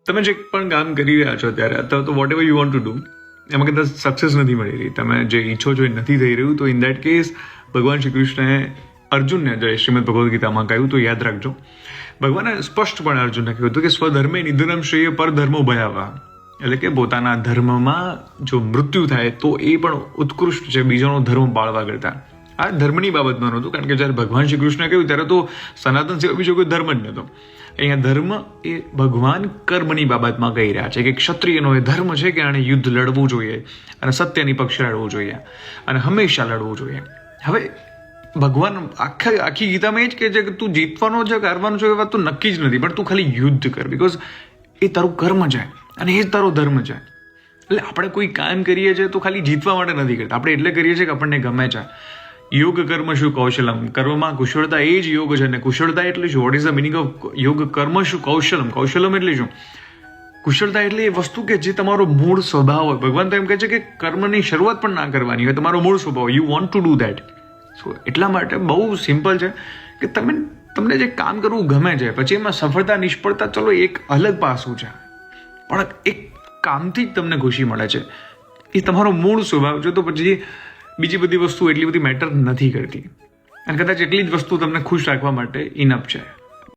તમે જે પણ કામ કરી રહ્યા છો અત્યારે અથવા તો whatever you want to do એમાં કદાચ સક્સેસ નથી મળી રહી, તમે જે ઈચ્છો છો એ નથી થઈ રહ્યું, તો ઇન દેટ કેસ ભગવાન શ્રી કૃષ્ણએ અર્જુનને જે શ્રીમદ ભગવદ્ ગીતામાં કહ્યું તો યાદ રાખજો, ભગવાને સ્પષ્ટપણે અર્જુનને કહ્યું હતું કે સ્વધર્મે નિધનમ શ્રેય પર ધર્મો ભયાવહ, એટલે કે પોતાના ધર્મમાં જો મૃત્યુ થાય તો એ પણ ઉત્કૃષ્ટ છે બીજાનો ધર્મ પાળવા કરતા. આ ધર્મની બાબતમાં નહોતું, કારણ કે જ્યારે ભગવાન શ્રી કૃષ્ણે કહ્યું ત્યારે તો સનાતન સિવાય બીજો કોઈ ધર્મ જ નહોતો. અહીંયા ધર્મ એ ભગવાન કર્મની બાબતમાં કહી રહ્યા છે કે ક્ષત્રિયનો એ ધર્મ છે કે આણે યુદ્ધ લડવું જોઈએ અને સત્યની પક્ષે લડવું જોઈએ અને હંમેશા લડવું જોઈએ. હવે ભગવાન આખી ગીતામાં એ જ કહે છે કે તું જીતવાનો છે કે હારવાનો છે એ વાત તો નક્કી જ નથી, પણ તું ખાલી યુદ્ધ કર, બિકોઝ એ તારું કર્મ છે અને એ જ તારો ધર્મ છે. એટલે આપણે કોઈ કામ કરીએ છીએ તો ખાલી જીતવા માટે નથી કરતા, આપણે એટલે કરીએ છીએ કે આપણને ગમે છે. યોગ કર્મ શું કૌશલમ, કર્મમાં કુશળતા એ જ યોગ છે. અને કુશળતા એટલે શું? What is the meaning of યોગ કર્મ શું કૌશલમ? કૌશલમ એટલે શું? કુશળતા એટલે એ વસ્તુ કે જે તમારો મૂળ સ્વભાવ હોય. ભગવાન તો એમ કહે છે કે કર્મની શરૂઆત પણ ના કરવાની હોય, તમારો મૂળ સ્વભાવ, you want to do that. So એટલા માટે બહુ સિમ્પલ છે કે તમને જે કામ કરવું ગમે છે, પછી એમાં સફળતા નિષ્ફળતા ચલો એક અલગ પાસું છે, પણ એક કામથી જ તમને ખુશી મળે છે, એ તમારો મૂળ સ્વભાવ છે. તો પછી બીજી બધી વસ્તુ એટલી બધી મેટર નથી કરતી, અને કદાચ એટલી જ વસ્તુ તમને ખુશ રાખવા માટે ઇનફ છે.